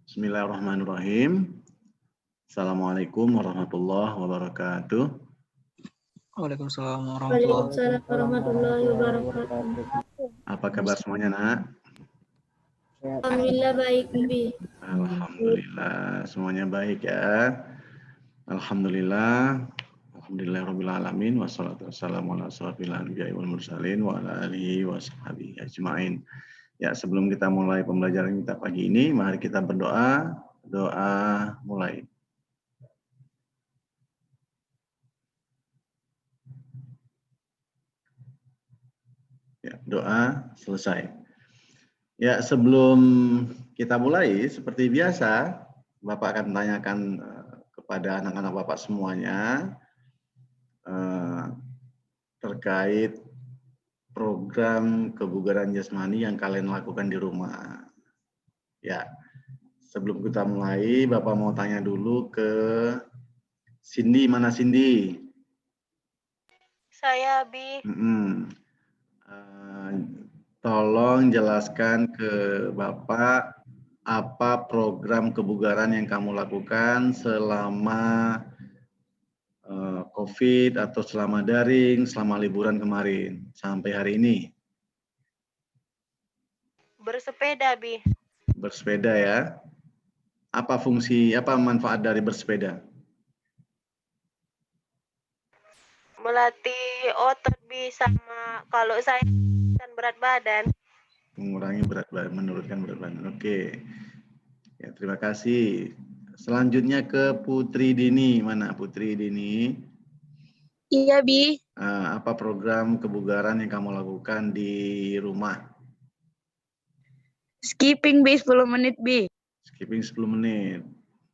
Bismillahirrahmanirrahim. Assalamualaikum warahmatullahi wabarakatuh. Waalaikumsalam warahmatullahi wabarakatuh. Apa kabar semuanya, Nak? Alhamdulillah baik, Bi. Alhamdulillah, semuanya baik ya. Alhamdulillah. Alhamdulillahirabbil alamin wassalatu wassalamu ala asyrofil anbiya'i wal mursalin wa ala alihi washabihi ajmain. Ya, sebelum kita mulai pembelajaran kita pagi ini, mari kita berdoa. Doa mulai. Ya, doa selesai. Ya, sebelum kita mulai, seperti biasa, Bapak akan tanyakan kepada anak-anak Bapak semuanya terkait program kebugaran jasmani yang kalian lakukan di rumah. Ya, sebelum kita mulai, Bapak mau tanya dulu ke Cindy. Mana Cindy? Saya, Bi. Tolong jelaskan ke Bapak apa program kebugaran yang kamu lakukan selama COVID atau selama daring, selama liburan kemarin sampai hari ini. Bersepeda, Bi. Bersepeda ya. Apa fungsi, apa manfaat dari bersepeda? Melatih otot, Bi, sama kalau saya kan berat badan. Mengurangi berat badan, menurunkan berat badan. Oke. Ya, terima kasih. Selanjutnya ke Putri Dini. Mana Putri Dini? Iya, Bi. Apa program kebugaran yang kamu lakukan di rumah? Skipping, Bi, 10 menit, Bi. Skipping 10 menit.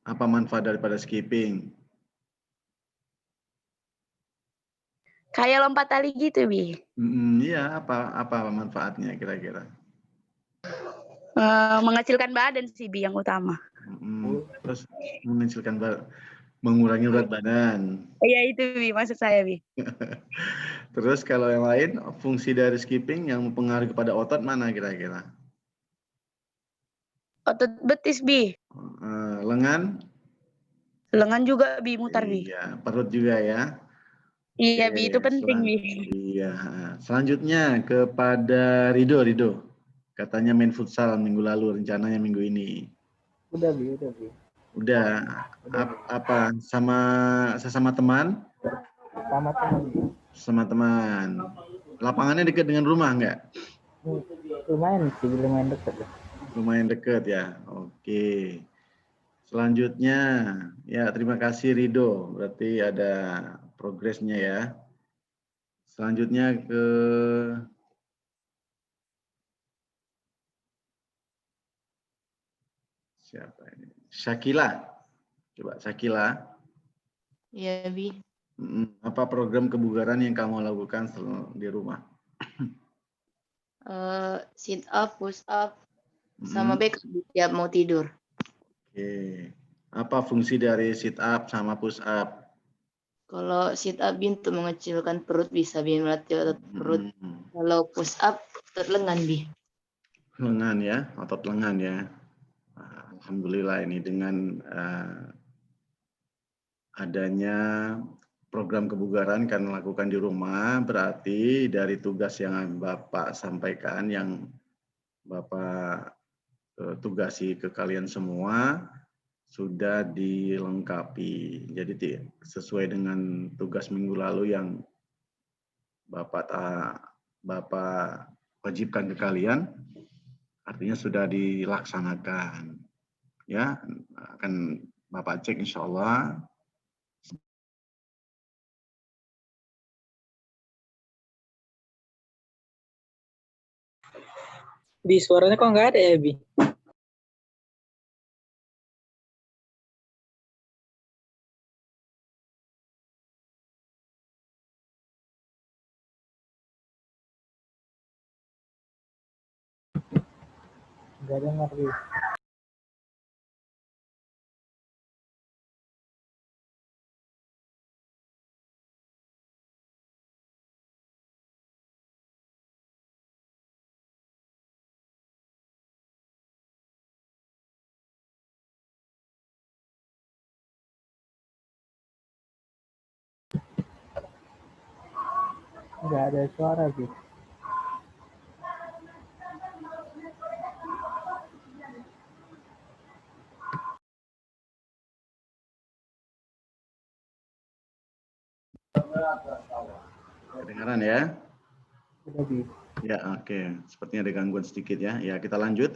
Apa manfaat daripada skipping? Kayak lompat tali gitu, Bi. Iya, apa manfaatnya kira-kira? Mengecilkan badan sih, Bi, yang utama. Terus mengecilkan mengurangi berat badan. Iya, itu, Bi, maksud saya, Bi. Terus kalau yang lain, fungsi dari skipping yang mempengaruhi kepada otot mana kira-kira? Otot betis, Bi. Lengan? Lengan juga, Bi, mutar, Bi. Iya, perut juga ya. Iya, Bi, itu penting, Bi. Iya. Selanjutnya kepada Rido. Katanya main futsal minggu lalu, rencananya minggu ini. Udah, Bi. Udah. Apa? Sesama teman? Sama teman. Lapangannya dekat dengan rumah nggak? Lumayan sih, lumayan dekat. Lumayan dekat ya. Oke. Selanjutnya, ya terima kasih Rido. Berarti ada progresnya ya. Selanjutnya ke siapa ini? Syakila. Coba Syakila. Iya, Bi. Apa program kebugaran yang kamu lakukan di rumah? Sit up, push up, sama back tiap mau tidur. Oke. Apa fungsi dari sit up sama push up? Kalau sit up Bi untuk mengecilkan perut, bisa Bi melatih otot perut. Kalau push up otot lengan, Bi. Lengan ya, otot lengan ya. Alhamdulillah ini dengan adanya program kebugaran kan lakukan di rumah, berarti dari tugas yang Bapak sampaikan, yang Bapak tugasi ke kalian semua, sudah dilengkapi. Jadi sesuai dengan tugas minggu lalu yang Bapak wajibkan ke kalian, artinya sudah dilaksanakan. Ya, akan Bapak cek insya Allah. Bi, suaranya kok nggak ada ya, Bi? Nggak dengar, Bi. Nggak ada suara, Bi. Kedengaran ya? Udah, Bi. Ya, oke. Sepertinya ada gangguan sedikit ya. Ya, kita lanjut.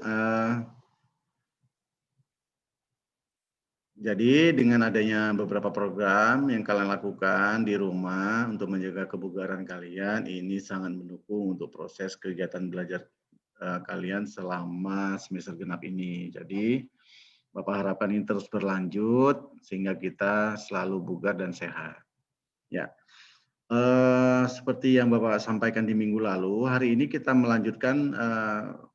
Jadi dengan adanya beberapa program yang kalian lakukan di rumah untuk menjaga kebugaran kalian, ini sangat mendukung untuk proses kegiatan belajar kalian selama semester genap ini. Jadi Bapak harapkan ini terus berlanjut sehingga kita selalu bugar dan sehat. Ya, seperti yang Bapak sampaikan di minggu lalu, hari ini kita melanjutkan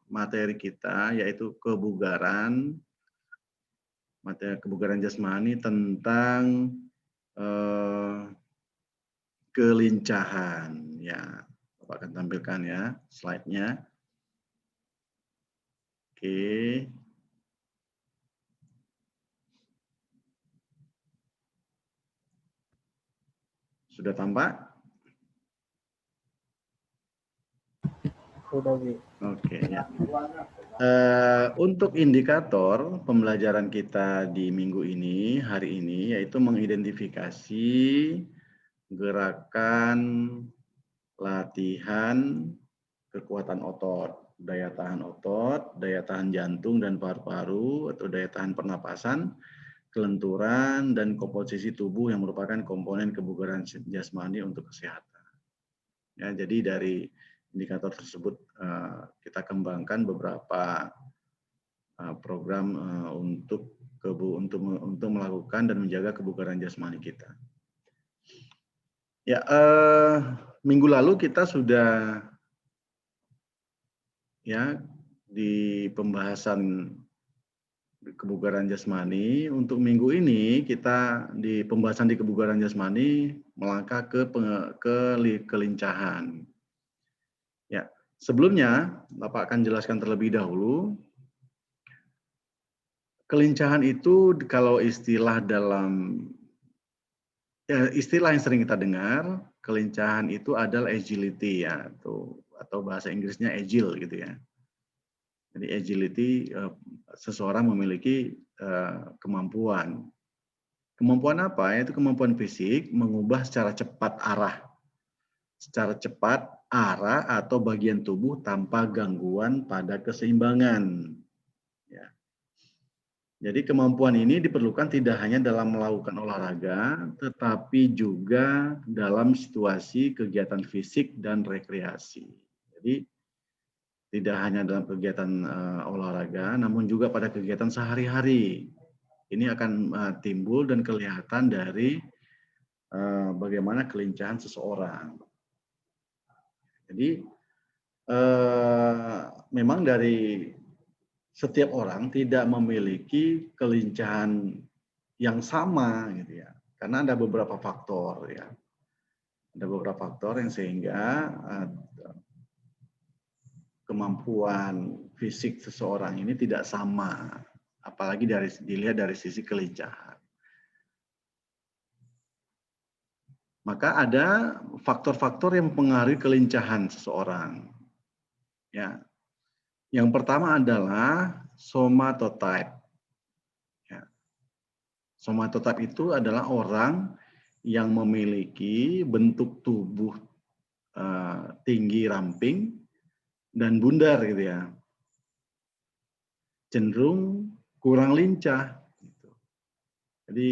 materi kita yaitu kebugaran. Materi kebugaran jasmani tentang kelincahan. Ya, Bapak akan tampilkan ya slide-nya. Oke. Sudah tampak? Udah, Bi. Oke ya. Untuk indikator pembelajaran kita di minggu ini, hari ini, yaitu mengidentifikasi gerakan latihan kekuatan otot, daya tahan otot, daya tahan jantung dan paru-paru atau daya tahan pernapasan, kelenturan, dan komposisi tubuh yang merupakan komponen kebugaran jasmani untuk kesehatan. Ya, jadi dari indikator tersebut kita kembangkan beberapa program untuk melakukan dan menjaga kebugaran jasmani kita. Ya, minggu lalu kita sudah ya di pembahasan kebugaran jasmani. Untuk minggu ini kita di pembahasan di kebugaran jasmani melangkah ke kelincahan. Ya, sebelumnya Bapak akan jelaskan terlebih dahulu. Kelincahan itu kalau istilah istilah yang sering kita dengar, kelincahan itu adalah agility ya, atau bahasa Inggrisnya agile gitu ya. Jadi agility seseorang memiliki kemampuan. Kemampuan apa? Itu kemampuan fisik mengubah secara cepat arah atau bagian tubuh tanpa gangguan pada keseimbangan. Ya. Jadi kemampuan ini diperlukan tidak hanya dalam melakukan olahraga, tetapi juga dalam situasi kegiatan fisik dan rekreasi. Jadi tidak hanya dalam kegiatan olahraga, namun juga pada kegiatan sehari-hari. Ini akan timbul dan kelihatan dari bagaimana kelincahan seseorang. Jadi memang dari setiap orang tidak memiliki kelincahan yang sama gitu ya, karena ada beberapa faktor ya, ada beberapa faktor yang sehingga kemampuan fisik seseorang ini tidak sama, apalagi dilihat dari sisi kelincahan. Maka ada faktor-faktor yang mempengaruhi kelincahan seseorang. Ya. Yang pertama adalah somatotype. Ya. Somatotype itu adalah orang yang memiliki bentuk tubuh tinggi ramping dan bundar gitu ya. Cenderung kurang lincah. Gitu. Jadi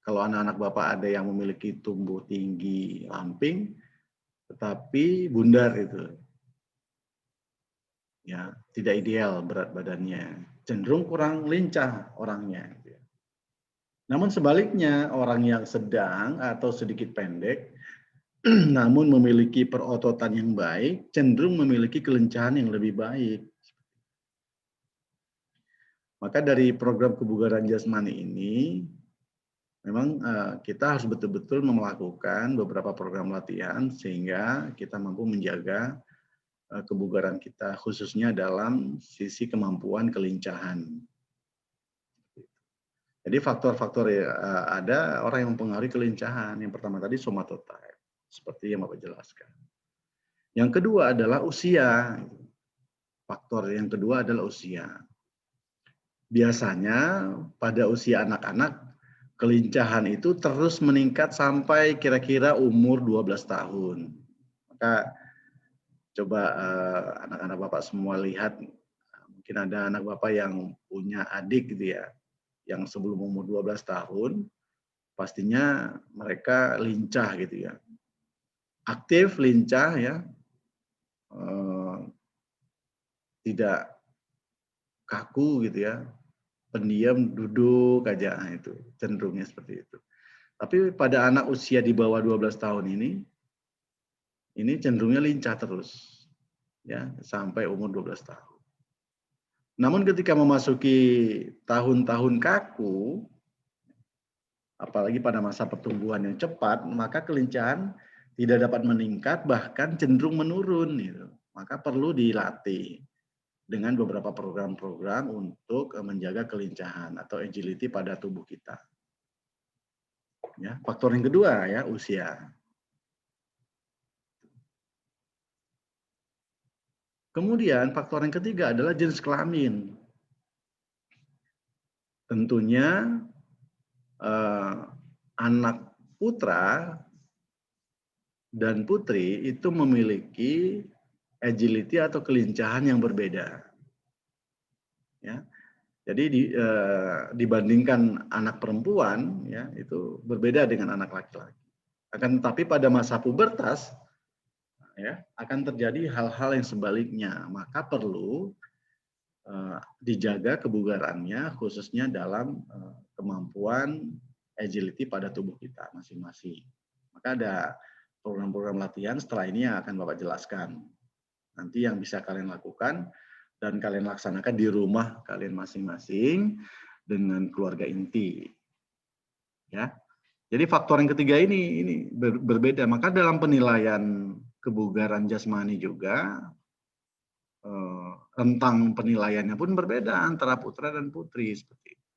kalau anak-anak Bapak ada yang memiliki tubuh tinggi ramping, tetapi bundar itu. Ya, tidak ideal berat badannya, cenderung kurang lincah orangnya. Namun sebaliknya, orang yang sedang atau sedikit pendek, namun memiliki perototan yang baik, cenderung memiliki kelincahan yang lebih baik. Maka dari program kebugaran jasmani ini, memang kita harus betul-betul melakukan beberapa program latihan sehingga kita mampu menjaga kebugaran kita, khususnya dalam sisi kemampuan kelincahan. Jadi faktor-faktor ada orang yang mempengaruhi kelincahan. Yang pertama tadi somatotype, seperti yang Bapak jelaskan. Yang kedua adalah usia. Faktor yang kedua adalah usia. Biasanya pada usia anak-anak, kelincahan itu terus meningkat sampai kira-kira umur 12 tahun. Maka coba anak-anak Bapak semua lihat, mungkin ada anak Bapak yang punya adik gitu ya, yang sebelum umur 12 tahun, pastinya mereka lincah gitu ya. Aktif, lincah ya, tidak kaku gitu ya, pendiam, duduk aja, nah, itu cenderungnya seperti itu. Tapi pada anak usia di bawah 12 tahun ini cenderungnya lincah terus, ya sampai umur 12 tahun. Namun ketika memasuki tahun-tahun kaku, apalagi pada masa pertumbuhan yang cepat, maka kelincahan tidak dapat meningkat, bahkan cenderung menurun. Gitu. Maka perlu dilatih dengan beberapa program-program untuk menjaga kelincahan atau agility pada tubuh kita. Ya, faktor yang kedua ya, usia. Kemudian faktor yang ketiga adalah jenis kelamin. Tentunya anak putra dan putri itu memiliki agility atau kelincahan yang berbeda. Ya. Jadi dibandingkan anak perempuan ya itu berbeda dengan anak laki-laki. Akan tetapi pada masa pubertas ya akan terjadi hal-hal yang sebaliknya. Maka perlu dijaga kebugarannya khususnya dalam kemampuan agility pada tubuh kita masing-masing. Maka ada program-program latihan setelah ini yang akan Bapak jelaskan. Nanti yang bisa kalian lakukan dan kalian laksanakan di rumah kalian masing-masing dengan keluarga inti. Ya. Jadi faktor yang ketiga ini berbeda. Maka dalam penilaian kebugaran jasmani juga rentang penilaiannya pun berbeda antara putra dan putri seperti itu.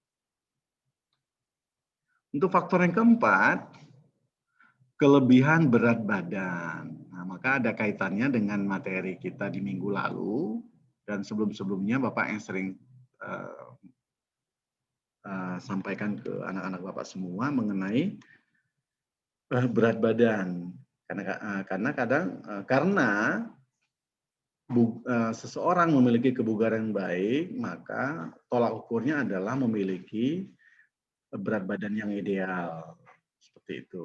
Untuk faktor yang keempat, kelebihan berat badan. Nah, maka ada kaitannya dengan materi kita di minggu lalu dan sebelum-sebelumnya Bapak yang sering sampaikan ke anak-anak Bapak semua mengenai berat badan. Karena seseorang memiliki kebugaran yang baik, maka tolak ukurnya adalah memiliki berat badan yang ideal. Seperti itu.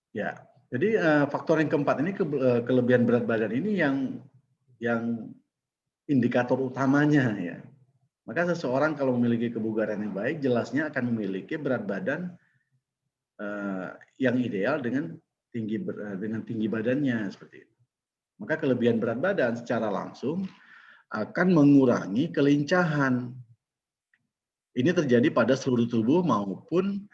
Ya, jadi faktor yang keempat ini kelebihan berat badan ini yang indikator utamanya ya. Maka seseorang kalau memiliki kebugaran yang baik, jelasnya akan memiliki berat badan yang ideal dengan tinggi badannya seperti itu. Maka kelebihan berat badan secara langsung akan mengurangi kelincahan. Ini terjadi pada seluruh tubuh maupun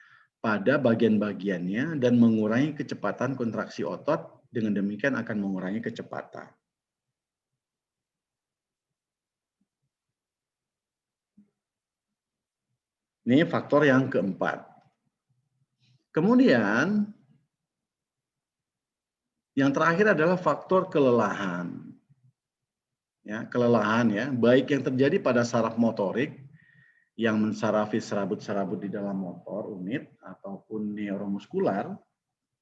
pada bagian-bagiannya dan mengurangi kecepatan kontraksi otot, dengan demikian akan mengurangi kecepatan. Ini faktor yang keempat. Kemudian yang terakhir adalah faktor kelelahan. Ya, kelelahan ya, baik yang terjadi pada saraf motorik yang mensarafi serabut-serabut di dalam motor unit ataupun neuromuskular,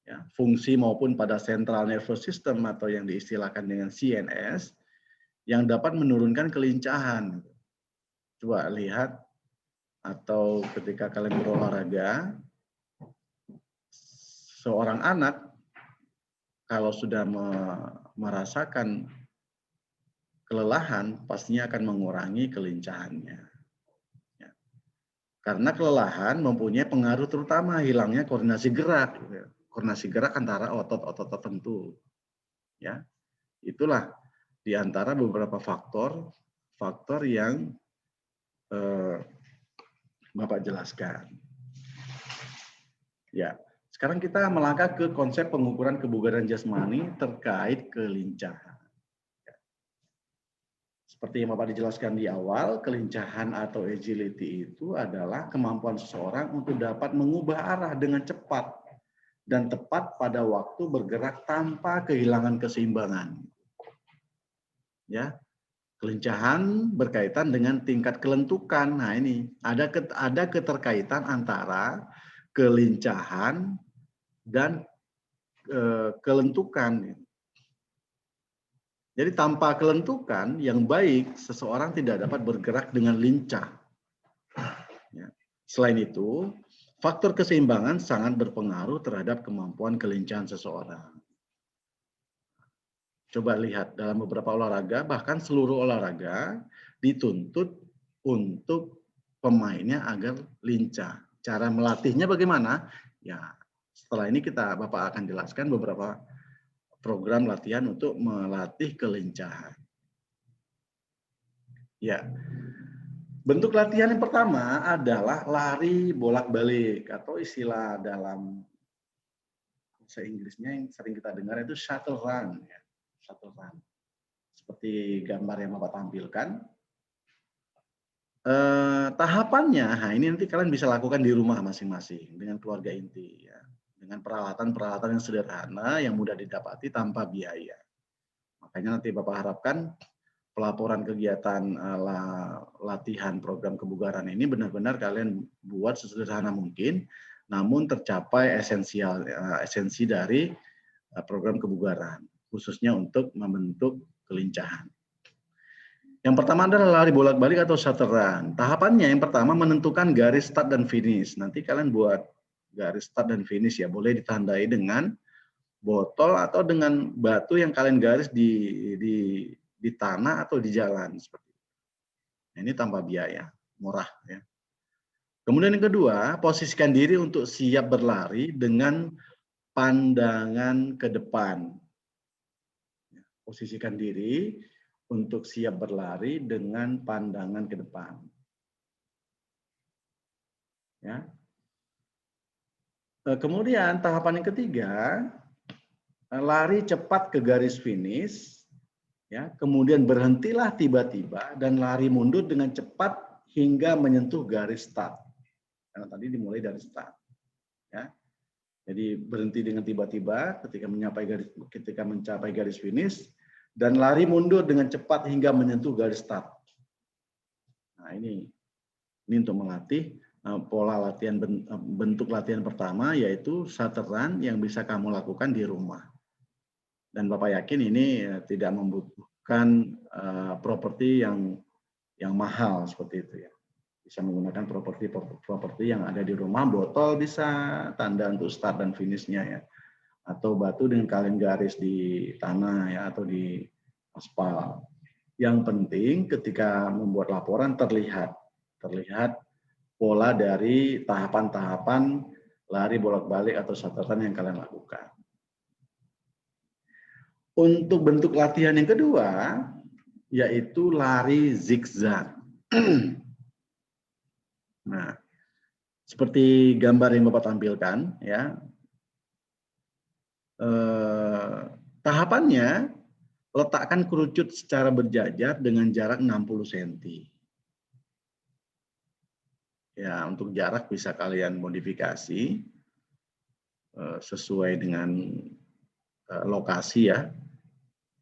ya, fungsi maupun pada central nervous system atau yang diistilahkan dengan CNS yang dapat menurunkan kelincahan. Coba lihat atau ketika kalian berolahraga, seorang anak kalau sudah merasakan kelelahan pastinya akan mengurangi kelincahannya. Karena kelelahan mempunyai pengaruh terutama hilangnya koordinasi gerak, koordinasi gerak antara otot-otot tertentu. Ya, itulah di antara beberapa faktor yang Bapak jelaskan. Ya, sekarang kita melangkah ke konsep pengukuran kebugaran jasmani terkait kelincahan. Seperti yang Bapak dijelaskan di awal, kelincahan atau agility itu adalah kemampuan seseorang untuk dapat mengubah arah dengan cepat dan tepat pada waktu bergerak tanpa kehilangan keseimbangan. Ya, kelincahan berkaitan dengan tingkat kelentukan. Nah, ini ada keterkaitan antara kelincahan dan kelentukan. Jadi tanpa kelentukan yang baik, seseorang tidak dapat bergerak dengan lincah. Ya. Selain itu, faktor keseimbangan sangat berpengaruh terhadap kemampuan kelincahan seseorang. Coba lihat dalam beberapa olahraga, bahkan seluruh olahraga dituntut untuk pemainnya agar lincah. Cara melatihnya bagaimana? Ya, setelah ini Bapak akan jelaskan beberapa program latihan untuk melatih kelincahan. Ya, bentuk latihan yang pertama adalah lari bolak-balik atau istilah dalam bahasa Inggrisnya yang sering kita dengar itu shuttle run. Ya. Shuttle run. Seperti gambar yang Bapak tampilkan. Tahapannya, nah ini nanti kalian bisa lakukan di rumah masing-masing dengan keluarga inti. Ya. Dengan peralatan-peralatan yang sederhana, yang mudah didapati tanpa biaya. Makanya nanti Bapak harapkan pelaporan kegiatan latihan program kebugaran ini benar-benar kalian buat sesederhana mungkin, namun tercapai esensi dari program kebugaran, khususnya untuk membentuk kelincahan. Yang pertama adalah lari bolak-balik atau shuttle run. Tahapannya yang pertama menentukan garis start dan finish. Nanti kalian buat garis start dan finish ya, boleh ditandai dengan botol atau dengan batu yang kalian garis di tanah atau di jalan seperti itu. Ini tanpa biaya, murah ya. Kemudian yang kedua, posisikan diri untuk siap berlari dengan pandangan ke depan. Posisikan diri untuk siap berlari dengan pandangan ke depan. Ya. Kemudian tahapan yang ketiga, lari cepat ke garis finish, ya, kemudian berhentilah tiba-tiba dan lari mundur dengan cepat hingga menyentuh garis start. Karena tadi dimulai dari start. Ya. Jadi berhenti dengan tiba-tiba ketika mencapai garis finish dan lari mundur dengan cepat hingga menyentuh garis start. Nah ini untuk melatih pola latihan bentuk latihan pertama yaitu shuttle run yang bisa kamu lakukan di rumah. Dan Bapak yakin ini tidak membutuhkan properti yang mahal seperti itu ya. Bisa menggunakan properti yang ada di rumah, botol bisa, tanda untuk start dan finishnya ya. Atau batu dengan kalian garis di tanah ya atau di aspal. Yang penting ketika membuat laporan terlihat pola dari tahapan-tahapan lari bolak-balik atau shuttle run yang kalian lakukan. Untuk bentuk latihan yang kedua yaitu lari zigzag. Nah, seperti gambar yang Bapak tampilkan ya. Tahapannya letakkan kerucut secara berjajar dengan jarak 60 cm. Ya, untuk jarak bisa kalian modifikasi sesuai dengan lokasi ya,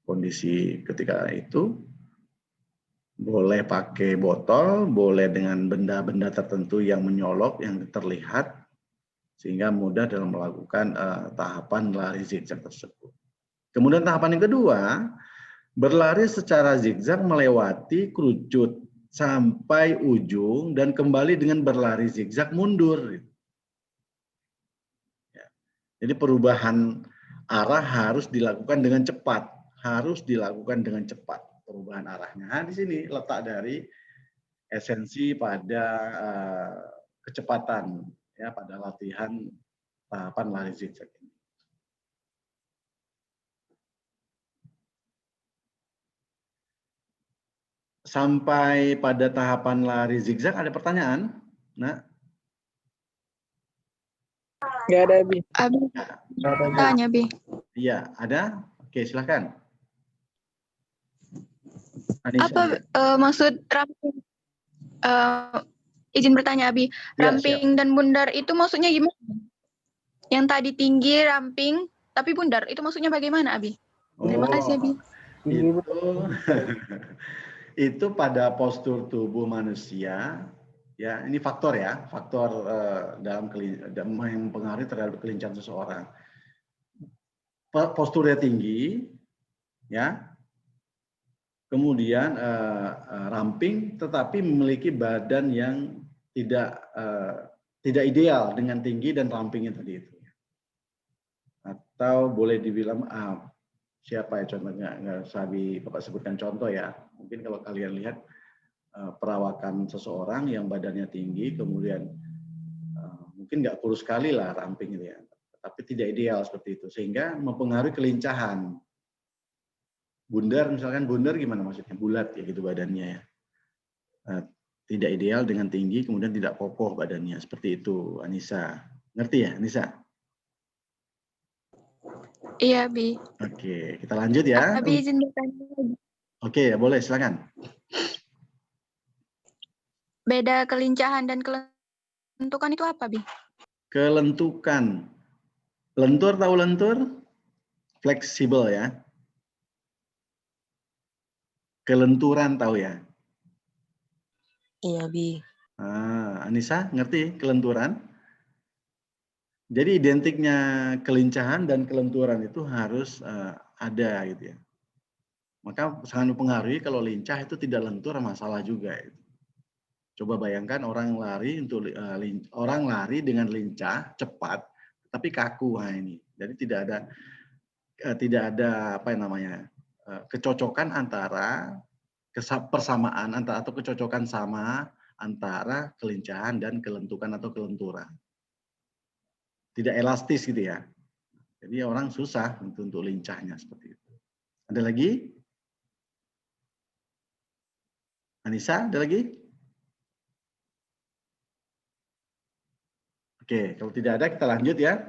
kondisi ketika itu. Boleh pakai botol, boleh dengan benda-benda tertentu yang menyolok, yang terlihat, sehingga mudah dalam melakukan tahapan lari zigzag tersebut. Kemudian tahapan yang kedua, berlari secara zigzag melewati kerucut sampai ujung dan kembali dengan berlari zigzag mundur. Ya. Jadi perubahan arah harus dilakukan dengan cepat, perubahan arahnya. Nah, di sini letak dari esensi pada kecepatan ya pada latihan tahapan lari zigzag ini. Sampai pada tahapan lari zigzag ada pertanyaan? Nah. Nggak ada, Bi. Tanya, Bi. Iya, ada? Oke, silakan. Anissa. Apa maksud ramping? Izin bertanya, Abi. Ya, Ramping dan bundar itu maksudnya gimana? Yang tadi tinggi, ramping, tapi bundar. Itu maksudnya bagaimana, Abi? Terima kasih, Abi. Itu itu pada postur tubuh manusia, ya ini faktor ya, faktor dalam yang mempengaruhi terhadap kelincahan seseorang. Posturnya tinggi, ya, kemudian ramping, tetapi memiliki badan yang tidak ideal dengan tinggi dan rampingnya tadi itu. Atau boleh dibilang siapa ya contohnya, nggak usah Bapak sebutkan contoh ya. Mungkin kalau kalian lihat perawakan seseorang yang badannya tinggi, kemudian mungkin nggak kurus sekali lah ramping itu ya, tapi tidak ideal seperti itu, sehingga mempengaruhi kelincahan. Bundar misalkan, bundar gimana maksudnya? Bulat ya gitu badannya ya. Tidak ideal dengan tinggi, kemudian tidak kokoh badannya, seperti itu. Anissa, ngerti ya Anissa? Iya, Abi. Oke, kita lanjut ya. Abi izin bertanya lagi. Oke, ya boleh, silakan. Beda kelincahan dan kelentukan itu apa, Abi? Kelentukan. Lentur, tahu lentur? Fleksibel ya. Kelenturan tahu ya? Iya, Bi. Anissa, ngerti kelenturan? Jadi identiknya kelincahan dan kelenturan itu harus ada gitu ya. Maka sangat mempengaruhi kalau lincah itu tidak lentur, masalah juga itu. Coba bayangkan orang lari dengan lincah cepat tapi kaku, ini. Jadi tidak ada apa namanya kecocokan antara persamaan antara atau kecocokan sama antara kelincahan dan kelentukan atau kelenturan. Tidak elastis gitu ya. Jadi orang susah untuk lincahnya seperti itu. Ada lagi? Anissa, ada lagi? Oke, kalau tidak ada kita lanjut ya.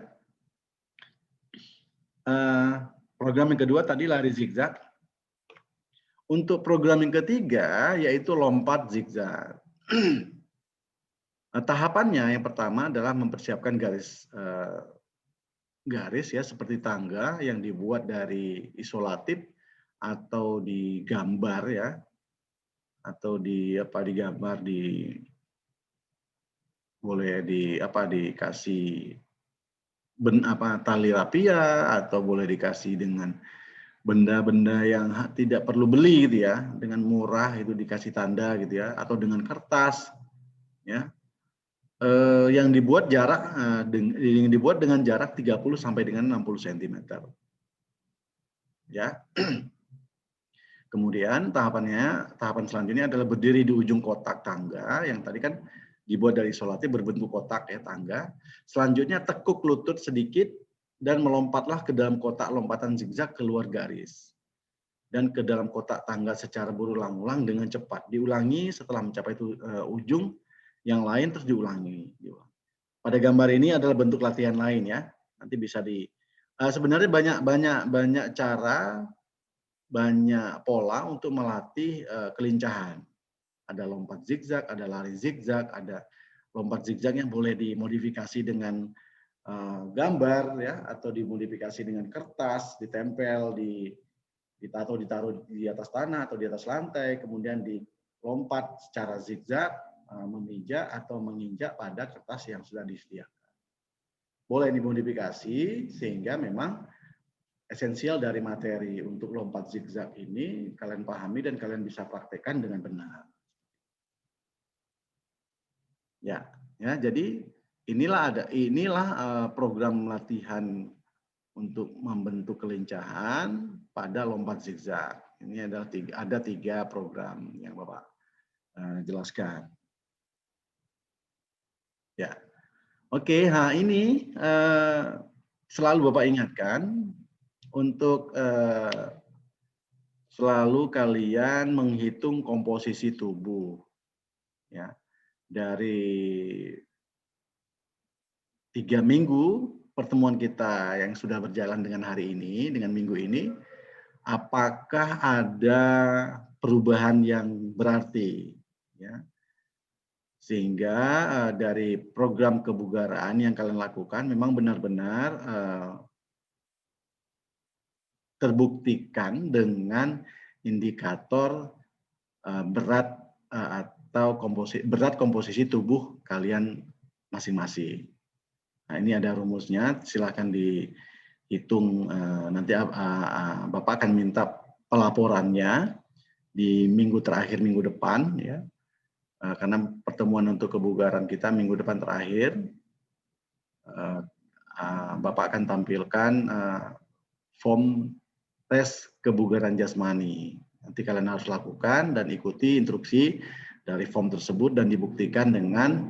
Program yang kedua tadi lari zigzag. Untuk program yang ketiga yaitu lompat zigzag. Tahapannya yang pertama adalah mempersiapkan garis ya seperti tangga yang dibuat dari isolatif atau digambar ya, atau digambar boleh dikasih tali rapia, atau boleh dikasih dengan benda-benda yang tidak perlu beli gitu ya, dengan murah itu dikasih tanda gitu ya, atau dengan kertas ya. Yang dibuat dengan jarak 30 sampai dengan 60 cm. Ya. Kemudian tahapan selanjutnya adalah berdiri di ujung kotak tangga yang tadi kan dibuat dari isolatif berbentuk kotak ya tangga. Selanjutnya tekuk lutut sedikit dan melompatlah ke dalam kotak lompatan zigzag keluar garis. Dan ke dalam kotak tangga secara berulang-ulang dengan cepat. Diulangi setelah mencapai ujung yang lain terus diulangi. Pada gambar ini adalah bentuk latihan lain ya. Nanti bisa sebenarnya banyak cara, banyak pola untuk melatih kelincahan. Ada lompat zigzag, ada lari zigzag, ada lompat zigzag yang boleh dimodifikasi dengan gambar ya, atau dimodifikasi dengan kertas, ditempel atau ditaruh di atas tanah atau di atas lantai, kemudian dilompat secara zigzag, memijak atau menginjak pada kertas yang sudah disediakan. Boleh dimodifikasi sehingga memang esensial dari materi untuk lompat zigzag ini kalian pahami dan kalian bisa praktekkan dengan benar. Ya, jadi inilah program latihan untuk membentuk kelincahan pada lompat zigzag. Ini adalah ada tiga program yang Bapak jelaskan. Ya, oke. Ini selalu Bapak ingatkan untuk selalu kalian menghitung komposisi tubuh, ya, dari 3 minggu pertemuan kita yang sudah berjalan dengan hari ini, dengan minggu ini, apakah ada perubahan yang berarti, ya. Sehingga dari program kebugaran yang kalian lakukan memang benar-benar terbuktikan dengan indikator berat atau berat komposisi tubuh kalian masing-masing. Nah, ini ada rumusnya, silakan dihitung, nanti Bapak akan minta pelaporannya di minggu terakhir minggu depan ya. Karena pertemuan untuk kebugaran kita minggu depan terakhir, Bapak akan tampilkan form tes kebugaran jasmani. Nanti kalian harus lakukan dan ikuti instruksi dari form tersebut dan dibuktikan dengan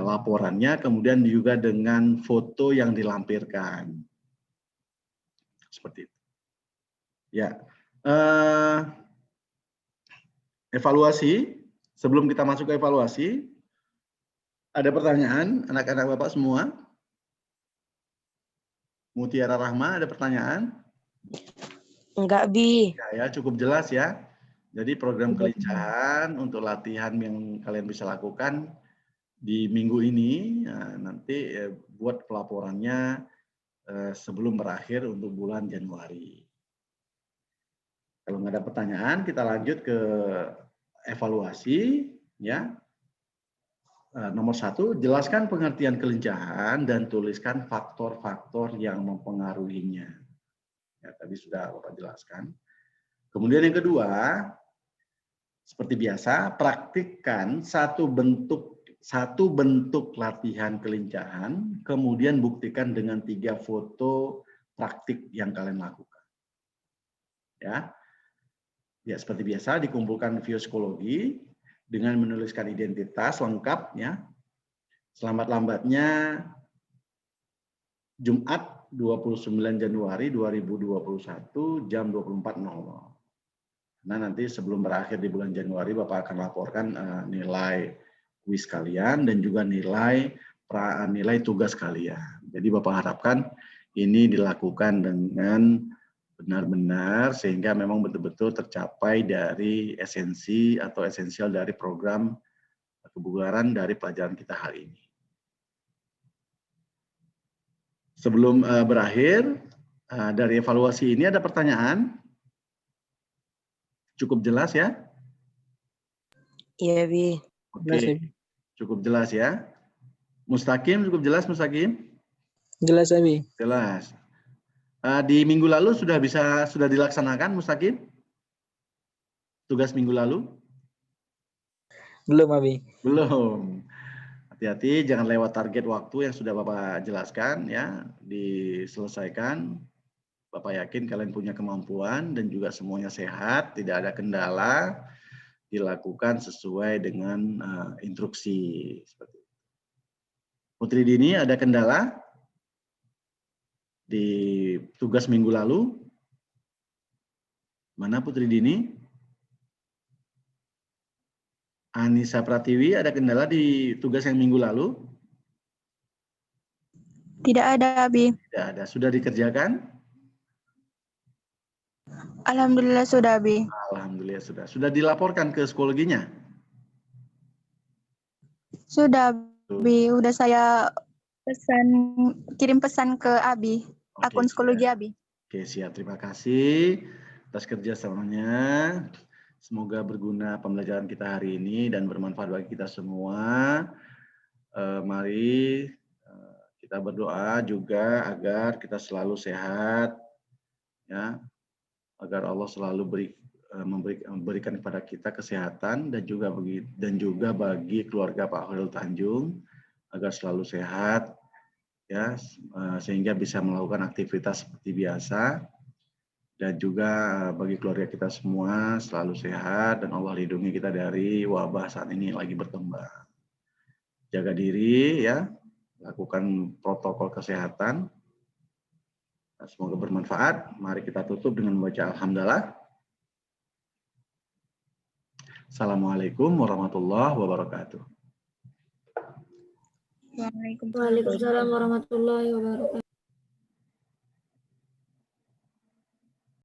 laporannya, kemudian juga dengan foto yang dilampirkan. Seperti itu. Ya. Evaluasi. Sebelum kita masuk ke evaluasi, ada pertanyaan anak-anak Bapak semua? Mutiara Rahma, ada pertanyaan? Enggak, Bi. Ya, cukup jelas ya. Jadi program kelincahan untuk latihan yang kalian bisa lakukan di minggu ini, nanti buat pelaporannya sebelum berakhir untuk bulan Januari. Kalau nggak ada pertanyaan, kita lanjut ke evaluasi. Ya. Nomor 1, jelaskan pengertian kelincahan dan tuliskan faktor-faktor yang mempengaruhinya. Ya, tadi sudah Bapak jelaskan. Kemudian yang kedua, seperti biasa, praktikkan satu bentuk latihan kelincahan, kemudian buktikan dengan 3 foto praktik yang kalian lakukan. Ya, seperti biasa dikumpulkan psikologi dengan menuliskan identitas lengkap ya. Selambat-lambatnya Jumat 29 Januari 2021 jam 24.00. Nah, nanti sebelum berakhir di bulan Januari Bapak akan laporkan nilai kuis kalian dan juga nilai tugas kalian. Jadi Bapak harapkan ini dilakukan dengan benar-benar sehingga memang betul-betul tercapai dari esensi atau esensial dari program kebugaran dari pelajaran kita hari ini. Sebelum berakhir dari evaluasi ini ada pertanyaan? Cukup jelas ya? Iya, Bi. Oke, cukup jelas ya. Mustaqim, cukup jelas Mustaqim? Jelas, Abi. Jelas. Di minggu lalu sudah dilaksanakan Mustaqim? Tugas minggu lalu? Belum, Abi. Belum. Hati-hati, jangan lewat target waktu yang sudah Bapak jelaskan ya, diselesaikan. Bapak yakin kalian punya kemampuan dan juga semuanya sehat, tidak ada kendala, dilakukan sesuai dengan instruksi. Seperti itu. Putri Dini, ada kendala di tugas minggu lalu? Mana Putri Dini? Anissa Pratiwi, ada kendala di tugas yang minggu lalu? Tidak ada, Abi. Tidak ada. Sudah dikerjakan? Alhamdulillah sudah, Abi. Alhamdulillah sudah. Sudah dilaporkan ke psikologinya? Sudah, Abi. Udah saya kirim pesan ke Abi, akun psikologi Abi. Oke, siap. Terima kasih atas kerjasamanya. Semoga berguna pembelajaran kita hari ini dan bermanfaat bagi kita semua. Mari kita berdoa juga agar kita selalu sehat, ya, agar Allah selalu memberikan kepada kita kesehatan dan juga bagi keluarga Pak Khairul Tanjung agar selalu sehat, ya, sehingga bisa melakukan aktivitas seperti biasa. Dan juga bagi keluarga kita semua selalu sehat dan Allah lindungi kita dari wabah saat ini lagi berkembang. Jaga diri ya, lakukan protokol kesehatan. Semoga bermanfaat. Mari kita tutup dengan membaca Alhamdulillah. Assalamualaikum warahmatullahi wabarakatuh. Waalaikumsalam. Waalaikumsalam warahmatullahi wabarakatuh.